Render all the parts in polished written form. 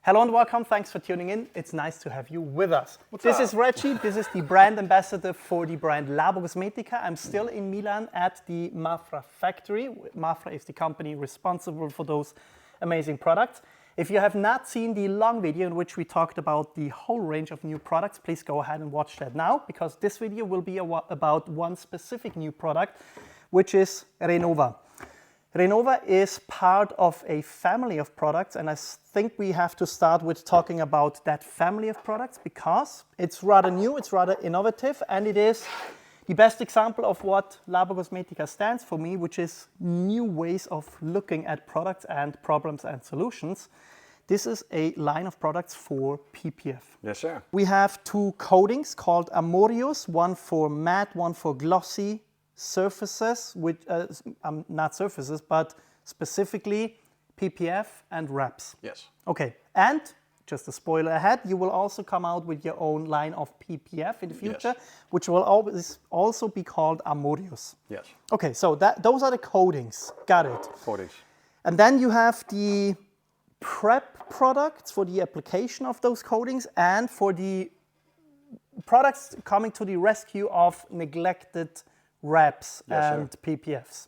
Hello and welcome, thanks for tuning in. It's nice to have you with us. This is Reggy, this is the brand ambassador for the brand Labocosmetica. I'm still in Milan at the Mafra factory. Mafra is the company responsible for those amazing products. If you have not seen the long video in which we talked about the whole range of new products, please go ahead and watch that now, because this video will be about one specific new product, which is Renova. Renova is part of a family of products, and I think we have to start with talking about that family of products because it's rather new, it's rather innovative, and it is the best example of what Labocosmetica stands for me, which is new ways of looking at products and problems and solutions. This is a line of products for PPF. Yes, sir. We have two coatings called Amorios, one for matte, one for glossy surfaces, which not surfaces, but specifically PPF and wraps. Yes. Okay, and just a spoiler ahead, you will also come out with your own line of PPF in the future, yes, which will always also be called Amorios. Yes. Okay, so those are the coatings. Got it. Coatings. And then you have the prep products for the application of those coatings and for the products coming to the rescue of neglected wraps, yes, and sir, PPFs.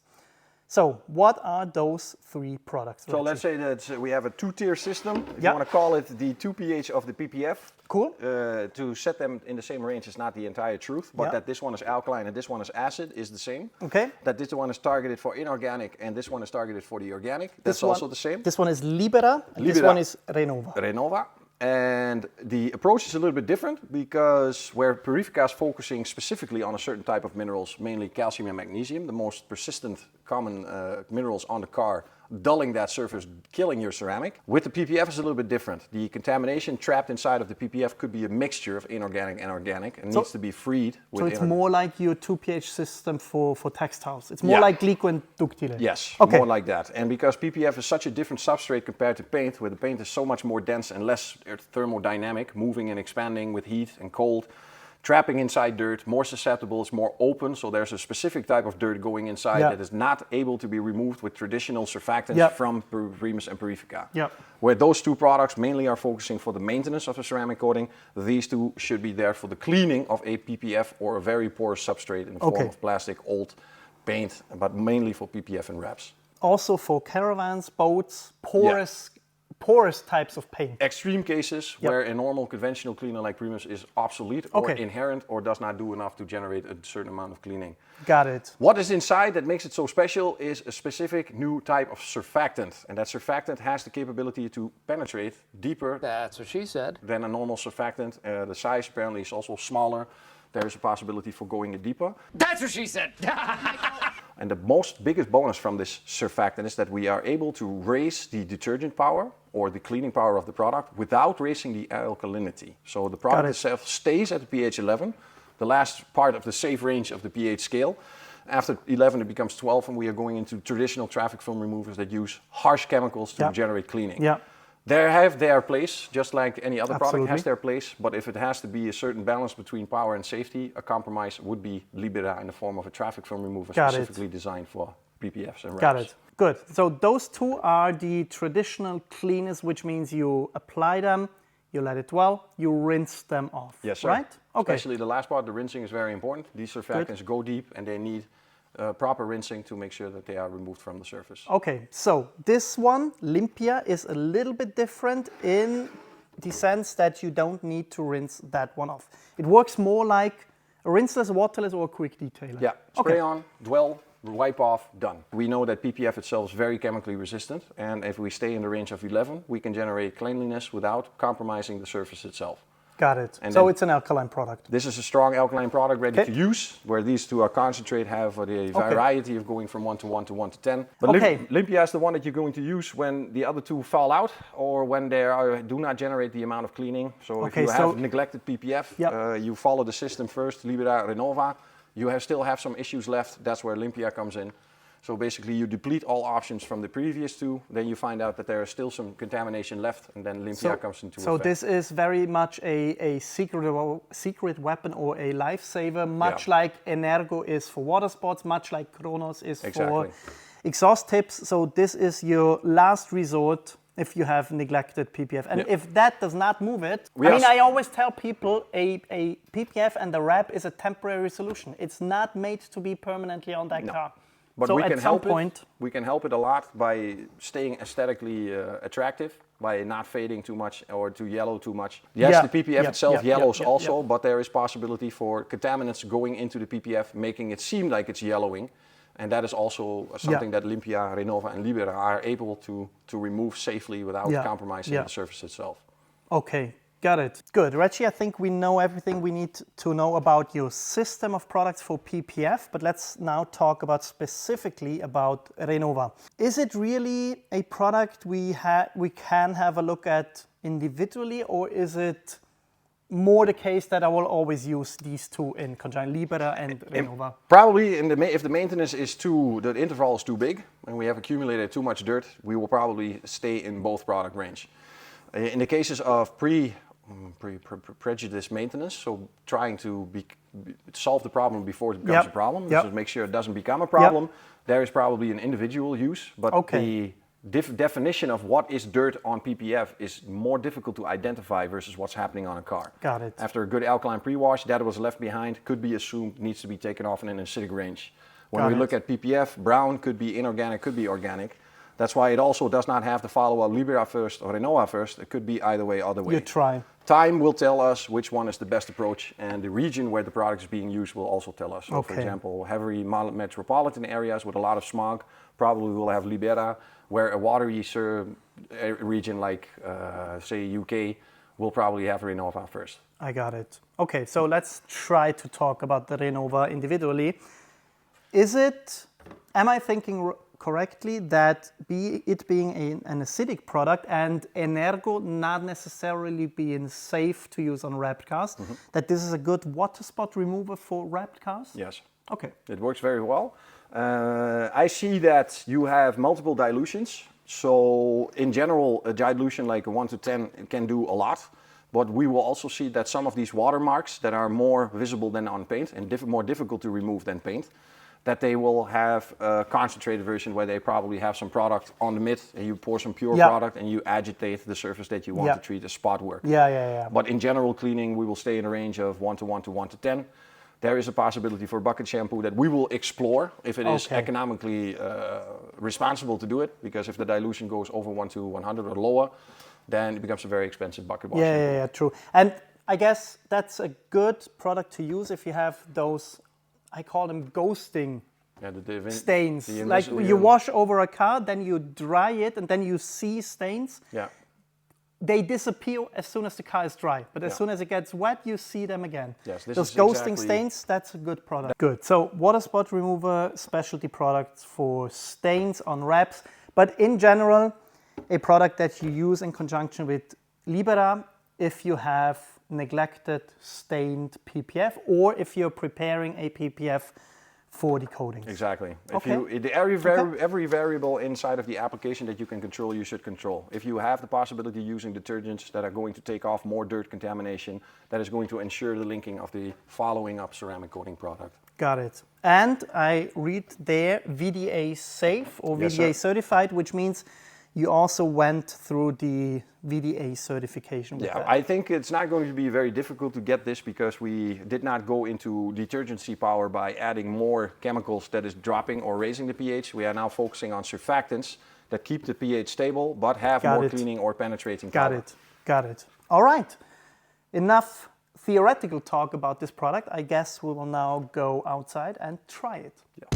So what are those three products? So let's say that we have a two-tier system. If you want to call it the 2 pH of the PPF. Cool. To set them in the same range is not the entire truth, but that this one is alkaline and this one is acid is the same. Okay. That this one is targeted for inorganic and this one is targeted for the organic. That's also the same. This one is Libera, and this one is Renova. Renova. And the approach is a little bit different because where Purifica is focusing specifically on a certain type of minerals, mainly calcium and magnesium, the most persistent common minerals on the car, dulling that surface, killing your ceramic. With the PPF is a little bit different. The contamination trapped inside of the PPF could be a mixture of inorganic and organic and needs to be freed. So it's more like your 2 pH system for textiles. It's more like glico and ductile. Yes, more like that. And because PPF is such a different substrate compared to paint, where the paint is so much more dense and less thermodynamic, moving and expanding with heat and cold, trapping inside dirt, more susceptible, it's more open, so there's a specific type of dirt going inside that is not able to be removed with traditional surfactants from Primus and Purifica. Where those two products mainly are focusing for the maintenance of the ceramic coating, these two should be there for the cleaning of a PPF or a very porous substrate in the form of plastic, old paint, but mainly for PPF and wraps. Also for caravans, boats, porous types of paint. Extreme cases where a normal conventional cleaner like Primus is obsolete or inherent or does not do enough to generate a certain amount of cleaning. Got it. What is inside that makes it so special is a specific new type of surfactant. And that surfactant has the capability to penetrate deeper. That's what she said. Than a normal surfactant. The size apparently is also smaller. There is a possibility for going in deeper. That's what she said. And the biggest bonus from this surfactant is that we are able to raise the detergent power or the cleaning power of the product without raising the alkalinity. So the product itself stays at the pH 11, the last part of the safe range of the pH scale. After 11 it becomes 12 and we are going into traditional traffic film removers that use harsh chemicals to generate cleaning. They have their place, just like any other product has their place, but if it has to be a certain balance between power and safety, a compromise would be Libera in the form of a traffic film remover specifically designed for PPFs and wraps. Got it. Good. So those two are the traditional cleaners, which means you apply them, you let it dwell, you rinse them off. Yes, sir. Right? Okay. Especially the last part, the rinsing is very important. These surfactants go deep and they need proper rinsing to make sure that they are removed from the surface. Okay, so this one, Limpia, is a little bit different in the sense that you don't need to rinse that one off. It works more like a rinseless, waterless, or a quick detailer. Yeah, spray on, dwell, wipe off, done. We know that PPF itself is very chemically resistant, and if we stay in the range of 11, we can generate cleanliness without compromising the surface itself. Got it. And so it's an alkaline product. This is a strong alkaline product ready to use, where these two are concentrate, have the variety of going from 1 to 1 to 1 to 10. But Limpia is the one that you're going to use when the other two fall out or when they do not generate the amount of cleaning. So if you have neglected PPF, you follow the system first, Libera, Renova, you still have some issues left, that's where Limpia comes in. So basically you deplete all options from the previous two, then you find out that there is still some contamination left, and then Limpia comes into effect. So this is very much a secret weapon or a lifesaver, much like Energo is for water sports, much like Kronos is for exhaust tips. So this is your last resort if you have neglected PPF. And Yeah. if that does not move it, We I mean, also- I always tell people a PPF and the wrap is a temporary solution. It's not made to be permanently on that car. But so we at can some help point, it. We can help it a lot by staying aesthetically attractive, by not fading too much or to yellow too much. Yes, Yeah, the PPF yeah, itself yeah, yellows yeah, also, yeah. but there is possibility for contaminants going into the PPF, making it seem like it's yellowing. And that is also something that Olympia, Renova and Libera are able to remove safely without compromising the surface itself. Okay, got it. Good. Reggie, I think we know everything we need to know about your system of products for PPF, but let's now talk about specifically about Renova. Is it really a product we can have a look at individually, or is it more the case that I will always use these two in conjunction, Libera and Renova? Probably, if the maintenance is the interval is too big and we have accumulated too much dirt, we will probably stay in both product range. In the cases of prejudice maintenance, so trying to solve the problem before it becomes a problem, so make sure it doesn't become a problem, there is probably an individual use, but the definition of what is dirt on PPF is more difficult to identify versus what's happening on a car. Got it. After a good alkaline pre-wash, that was left behind could be assumed needs to be taken off in an acidic range. When we look at PPF, brown could be inorganic, could be organic. That's why it also does not have to follow a Libera first or Renova first. It could be either way, other way. You try. Time will tell us which one is the best approach, and the region where the product is being used will also tell us. So for example, heavy metropolitan areas with a lot of smog probably will have Libera, where a watery region like, say, UK will probably have Renova first. I got it. Okay, so let's try to talk about the Renova individually. Am I thinking correctly that it being an acidic product and Energo not necessarily being safe to use on wrapped cars, that this is a good water spot remover for wrapped cars? Yes. Okay. It works very well. I see that you have multiple dilutions. So in general, a dilution like a 1 to 10 can do a lot. But we will also see that some of these watermarks that are more visible than on paint and more difficult to remove than paint, that they will have a concentrated version where they probably have some product on the mid and you pour some pure product and you agitate the surface that you want to treat as spot work. But in general cleaning, we will stay in a range of 1 to 1 to 1 to 10. There is a possibility for bucket shampoo that we will explore if it is economically responsible to do it, because if the dilution goes over 1 to 100 or lower, then it becomes a very expensive bucket wash. Yeah, true. And I guess that's a good product to use if you have those, I call them ghosting stains. Like you wash over a car, then you dry it, and then you see stains. Yeah. They disappear as soon as the car is dry, but as soon as it gets wet, you see them again. Yes, those ghosting stains, that's a good product. Good. So water spot remover, specialty products for stains on wraps, but in general, a product that you use in conjunction with Libera if you have neglected stained PPF or if you're preparing a PPF for the coatings. Exactly. Every variable inside of the application that you can control, you should control. If you have the possibility of using detergents that are going to take off more dirt contamination, that is going to ensure the linking of the following up ceramic coating product. Got it. And I read there VDA safe or VDA certified, which means you also went through the VDA certification with that. I think it's not going to be very difficult to get this because we did not go into detergency power by adding more chemicals that is dropping or raising the pH. We are now focusing on surfactants that keep the pH stable but have more cleaning or penetrating power. Got it. All right. Enough theoretical talk about this product. I guess we will now go outside and try it. Yeah.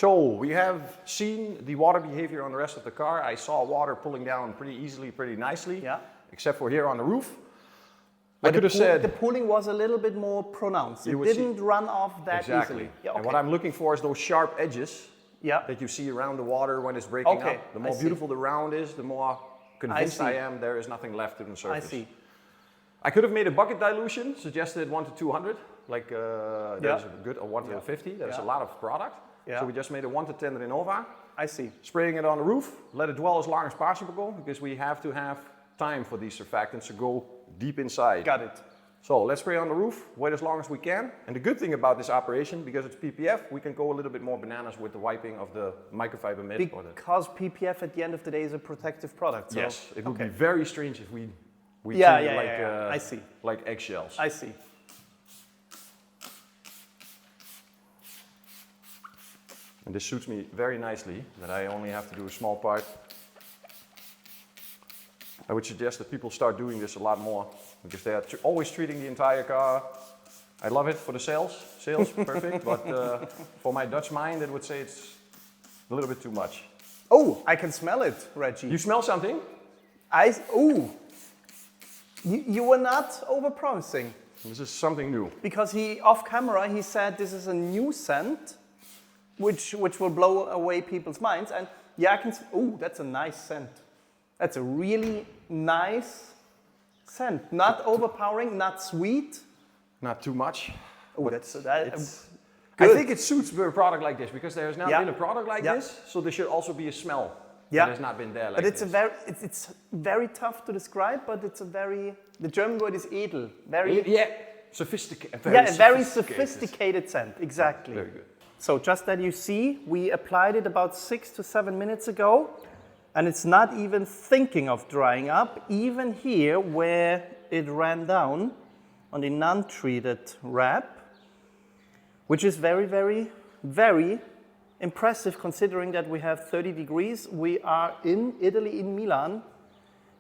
So we have seen the water behavior on the rest of the car. I saw water pulling down pretty easily, pretty nicely, except for here on the roof. I could have said the pooling was a little bit more pronounced. It didn't run off that easily. Yeah, okay. And what I'm looking for is those sharp edges that you see around the water when it's breaking up. The more beautiful the round is, the more convinced I am there is nothing left in the surface. I see. I could have made a bucket dilution, suggested 1 to 200, like there's a good 1 to 50. There's a lot of product. So we just made a 1 to 10 Renova. I see. Spraying it on the roof, let it dwell as long as possible because we have to have time for these surfactants to go deep inside. Got it. So let's spray on the roof, wait as long as we can. And the good thing about this operation, because it's PPF, we can go a little bit more bananas with the wiping of the microfiber mitt. Because PPF at the end of the day is a protective product. So. Yes, it would be very strange if we treat it like, I see. Like eggshells. I see. And this suits me very nicely, that I only have to do a small part. I would suggest that people start doing this a lot more, because they are always treating the entire car. I love it for the sales, perfect, but for my Dutch mind, it would say it's a little bit too much. Oh, I can smell it, Reggie. You smell something? You were not over-promising. This is something new. Because off camera, he said this is a new scent, which will blow away people's minds. And yeah, I can. That's a nice scent. That's a really nice scent. Not overpowering, not sweet. Not too much. I think it suits a product like this because there has not been a product like this, so there should also be a smell that has not been there like this. But it's very tough to describe, but it's the German word is edel. Sophisticated. Very sophisticated scent, exactly. Very good. So just that you see, we applied it about 6 to 7 minutes ago, and it's not even thinking of drying up, even here where it ran down on the non-treated wrap, which is very, very, very impressive considering that we have 30 degrees. We are in Italy, in Milan,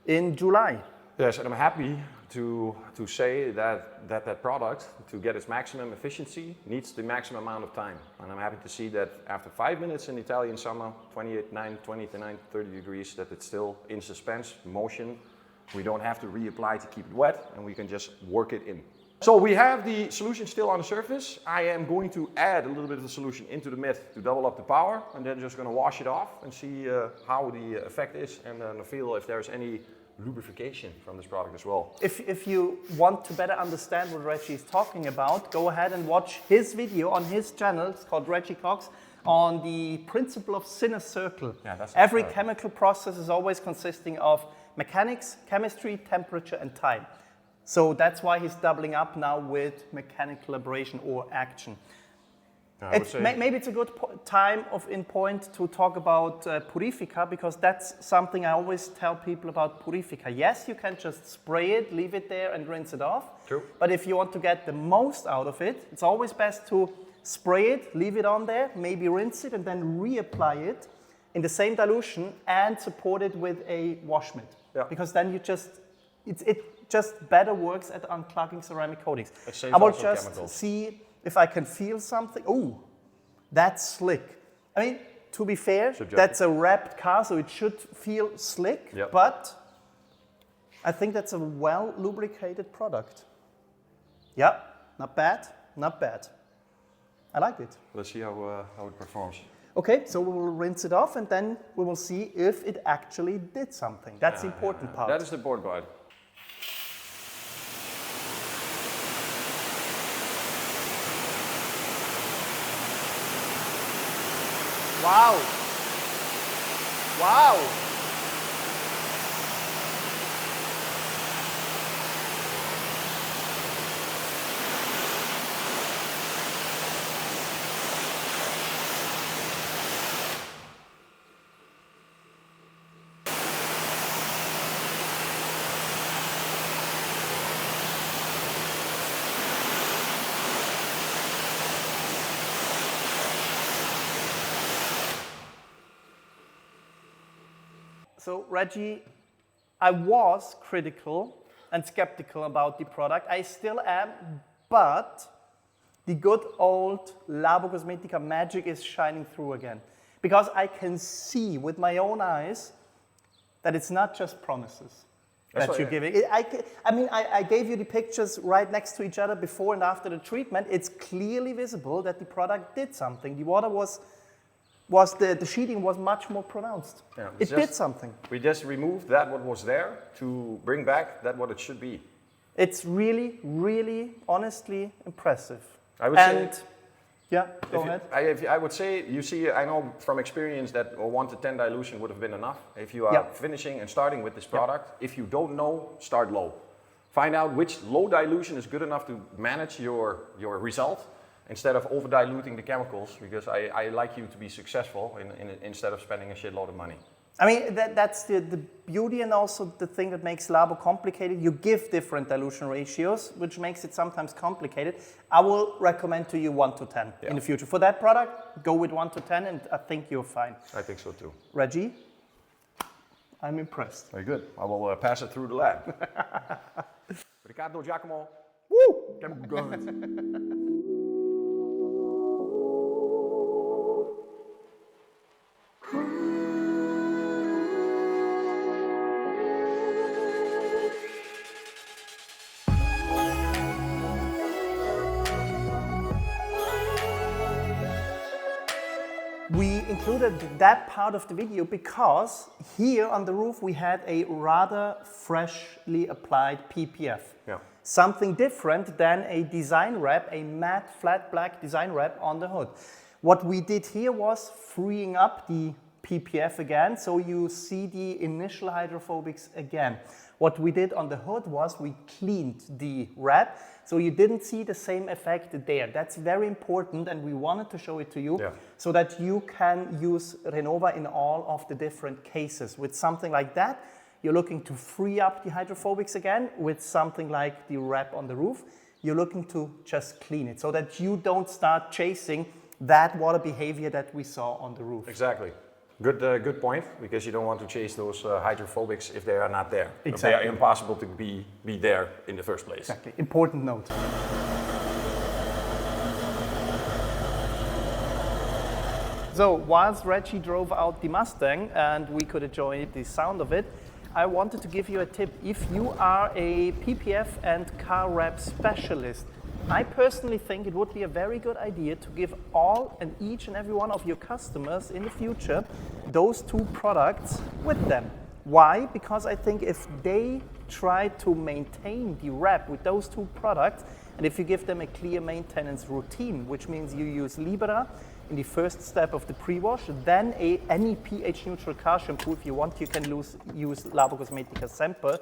in July. Yes, and I'm happy to say that product, to get its maximum efficiency, needs the maximum amount of time. And I'm happy to see that after 5 minutes in Italian summer, 20 to 30 degrees, that it's still in suspense, motion. We don't have to reapply to keep it wet, and we can just work it in. So we have the solution still on the surface. I am going to add a little bit of the solution into the mitt to double up the power, and then just going to wash it off and see how the effect is, and then feel if there's any lubrification from this product as well. If you want to better understand what Reggie is talking about, go ahead and watch his video on his channel. It's called Reggy Cox, on the principle of sinus circle. Every chemical process is always consisting of mechanics, chemistry, temperature, and time. So that's why he's doubling up now with mechanical abrasion or action. Maybe it's a good time in point to talk about Purifica, because that's something I always tell people about Purifica. Yes, you can just spray it, leave it there and rinse it off. True. But if you want to get the most out of it, it's always best to spray it, leave it on there, maybe rinse it and then reapply it in the same dilution and support it with a wash mitt. Because then it just better works at unclogging ceramic coatings. I will just see if I can feel something. Oh, that's slick. I mean, to be fair, that's a wrapped car, so it should feel slick, but I think that's a well lubricated product. Yeah, not bad, not bad. I like it. Let's see how it performs. Okay, so we will rinse it off and then we will see if it actually did something. That's the important part. That is the important part. Wow. Wow. So Reggie, I was critical and skeptical about the product. I still am, but the good old Labocosmetica magic is shining through again. Because I can see with my own eyes that it's not just promises that you're giving. I gave you the pictures right next to each other before and after the treatment. It's clearly visible that the product did something. The water the sheeting was much more pronounced. Yeah, it did something. We just removed that what was there to bring back that what it should be. It's really, really, honestly impressive. I would say. Yeah, go ahead. I would say, you see, I know from experience that a 1 to 10 dilution would have been enough. If you are finishing and starting with this product, if you don't know, start low. Find out which low dilution is good enough to manage your result instead of over diluting the chemicals, because I like you to be successful instead of spending a shitload of money. I mean, that's the beauty and also the thing that makes Labo complicated. You give different dilution ratios, which makes it sometimes complicated. I will recommend to you 1 to 10 in the future. For that product, go with 1 to 10 and I think you're fine. I think so too. Reggie, I'm impressed. Very good. I will pass it through the lab. Riccardo, Giacomo. Woo! Good. We included that part of the video because here on the roof we had a rather freshly applied PPF. Yeah. Something different than a design wrap, a matte flat black design wrap on the hood. What we did here was freeing up the PPF again, so you see the initial hydrophobics again. What we did on the hood was we cleaned the wrap, so you didn't see the same effect there. That's very important and we wanted to show it to you so that you can use Renova in all of the different cases. With something like that, you're looking to free up the hydrophobics again. With something like the wrap on the roof, you're looking to just clean it so that you don't start chasing that water behavior that we saw on the roof. Exactly. Good point, because you don't want to chase those hydrophobics if they are not there. Exactly. They are impossible to be there in the first place. Exactly. Important note. So whilst Reggie drove out the Mustang and we could enjoy the sound of it, I wanted to give you a tip. If you are a PPF and car wrap specialist, I personally think it would be a very good idea to give all and each and every one of your customers in the future those two products with them. Why? Because I think if they try to maintain the wrap with those two products, and if you give them a clear maintenance routine, which means you use Libera in the first step of the pre-wash, then any pH-neutral car shampoo, if you want, you can use Labocosmetica Sample,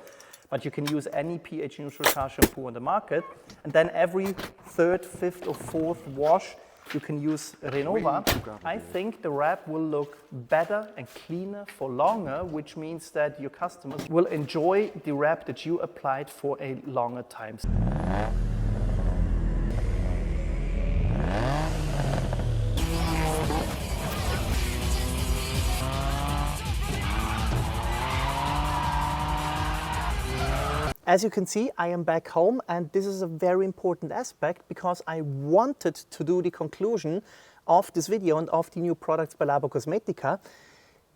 but you can use any pH-neutral car shampoo on the market. And then every third, fifth or fourth wash, you can use Renova. I think the wrap will look better and cleaner for longer, which means that your customers will enjoy the wrap that you applied for a longer time. As you can see, I am back home, and this is a very important aspect because I wanted to do the conclusion of this video and of the new products by Labocosmetica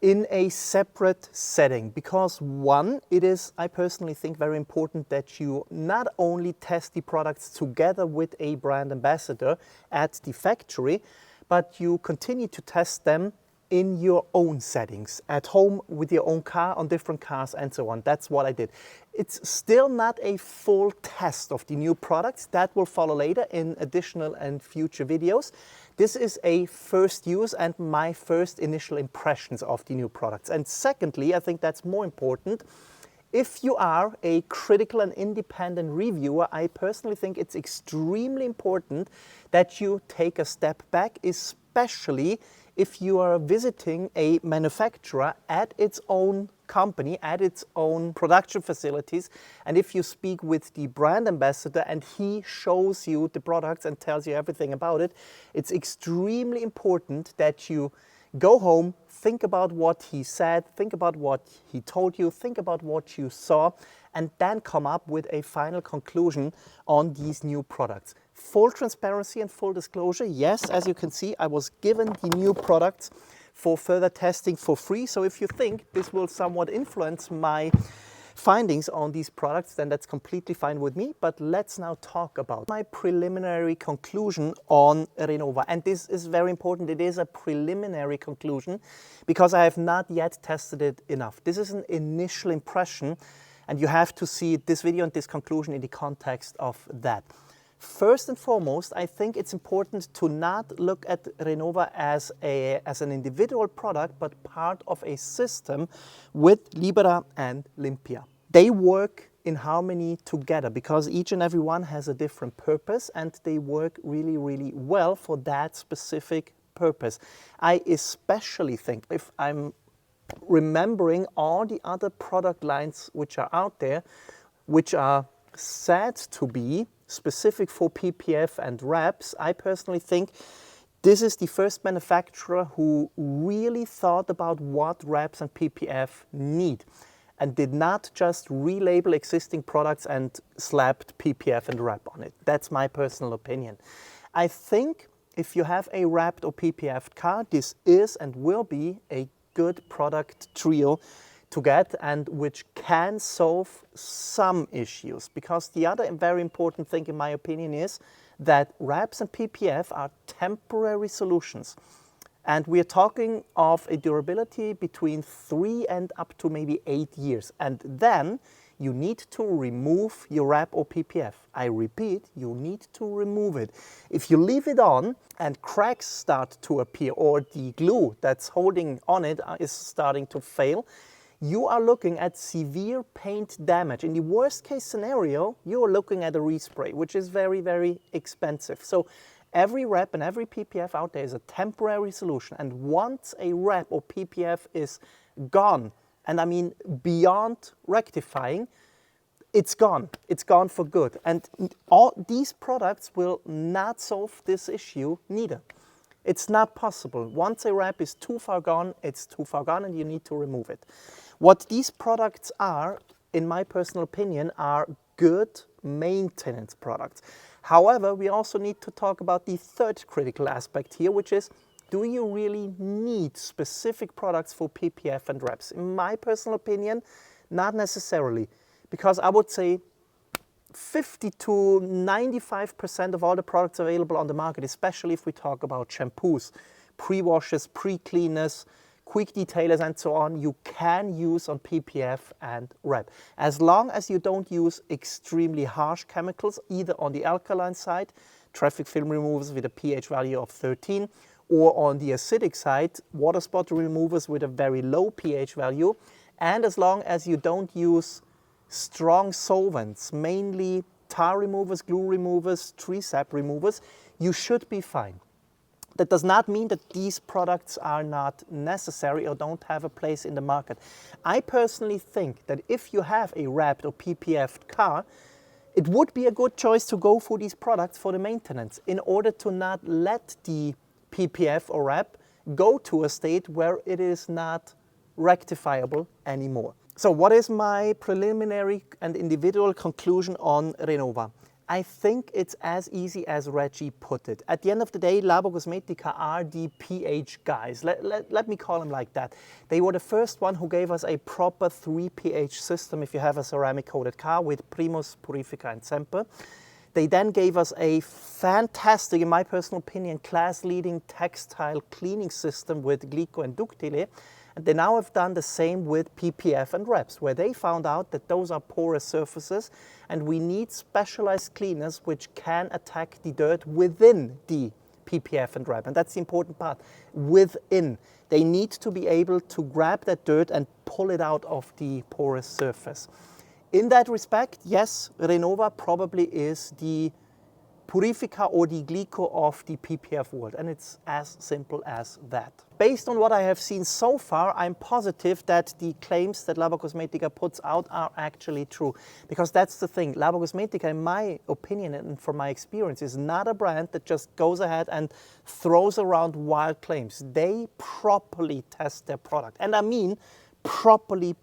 in a separate setting. Because one, it is, I personally think, very important that you not only test the products together with a brand ambassador at the factory, but you continue to test them in your own settings, at home with your own car, on different cars and so on. That's what I did. It's still not a full test of the new products. That will follow later in additional and future videos. This is a first use and my first initial impressions of the new products. And secondly, I think that's more important, if you are a critical and independent reviewer, I personally think it's extremely important that you take a step back, especially if you are visiting a manufacturer at its own company, at its own production facilities, and if you speak with the brand ambassador and he shows you the products and tells you everything about it, it's extremely important that you go home, think about what he said, think about what he told you, think about what you saw, and then come up with a final conclusion on these new products. full transparency and full disclosure. Yes, as you can see, I was given the new products for further testing for free. So if you think this will somewhat influence my findings on these products, then that's completely fine with me. But let's now talk about my preliminary conclusion on Renova. And this is very important. It is a preliminary conclusion because I have not yet tested it enough. This is an initial impression, and you have to see this video and this conclusion in the context of that. First and foremost, I think it's important to not look at Renova as an individual product, but part of a system with Libera and Limpia. They work in harmony together because each and every one has a different purpose, and they work really, really well for that specific purpose. I especially think, if I'm remembering all the other product lines which are out there, which are said to be specific for PPF and wraps, I personally think this is the first manufacturer who really thought about what wraps and PPF need and did not just relabel existing products and slapped PPF and wrap on it. That's my personal opinion. I think if you have a wrapped or PPF car, this is and will be a good product trio to get, and which can solve some issues. Because the other very important thing, in my opinion, is that wraps and PPF are temporary solutions. And we are talking of a durability between 3 and up to maybe 8 years. And then you need to remove your wrap or PPF. I repeat, you need to remove it. If you leave it on and cracks start to appear, or the glue that's holding on it is starting to fail, you are looking at severe paint damage. In the worst case scenario, you are looking at a respray, which is very, very expensive. So every wrap and every PPF out there is a temporary solution. And once a wrap or PPF is gone, and I mean beyond rectifying, it's gone. It's gone for good. And all these products will not solve this issue neither. It's not possible. Once a wrap is too far gone, it's too far gone and you need to remove it. What these products are, in my personal opinion, are good maintenance products. However, we also need to talk about the third critical aspect here, which is, do you really need specific products for PPF and wraps? In my personal opinion, not necessarily, because I would say 50 to 95% of all the products available on the market, especially if we talk about shampoos, pre-washes, pre-cleaners, quick detailers and so on, you can use on PPF and wrap. As long as you don't use extremely harsh chemicals, either on the alkaline side, traffic film removers with a pH value of 13, or on the acidic side, water spot removers with a very low pH value, and as long as you don't use strong solvents, mainly tar removers, glue removers, tree sap removers, you should be fine. That does not mean that these products are not necessary or don't have a place in the market. I personally think that if you have a wrapped or PPF car, it would be a good choice to go for these products for the maintenance in order to not let the PPF or wrap go to a state where it is not rectifiable anymore. So what is my preliminary and individual conclusion on Renova? I think it's as easy as Reggy put it. At the end of the day, Labocosmetica are the pH guys. Let me call them like that. They were the first one who gave us a proper 3 pH system if you have a ceramic coated car with Primus, Purifica and Semper. They then gave us a fantastic, in my personal opinion, class-leading textile cleaning system with Glico and Ductile. And they now have done the same with PPF and wraps, where they found out that those are porous surfaces and we need specialized cleaners which can attack the dirt within the PPF and wrap. And that's the important part, within. They need to be able to grab that dirt and pull it out of the porous surface. In that respect, yes, Renova probably is the Purifica or the Glico of the PPF world, and it's as simple as that. Based on what I have seen so far, I'm positive that the claims that Labocosmetica puts out are actually true, because that's the thing. Labocosmetica, in my opinion and from my experience, is not a brand that just goes ahead and throws around wild claims. They properly test their product, and I mean properly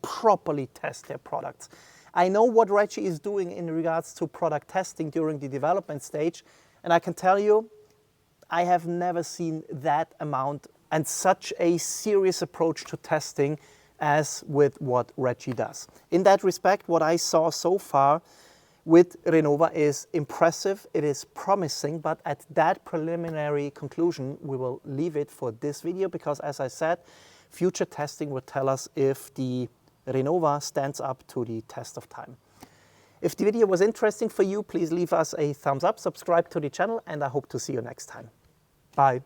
test their products. I know what Reggy is doing in regards to product testing during the development stage. And I can tell you, I have never seen that amount and such a serious approach to testing as with what Reggy does. In that respect, what I saw so far with Renova is impressive, it is promising, but at that preliminary conclusion, we will leave it for this video because, as I said, future testing will tell us if the Renova stands up to the test of time. If the video was interesting for you, please leave us a thumbs up, subscribe to the channel, and I hope to see you next time. Bye.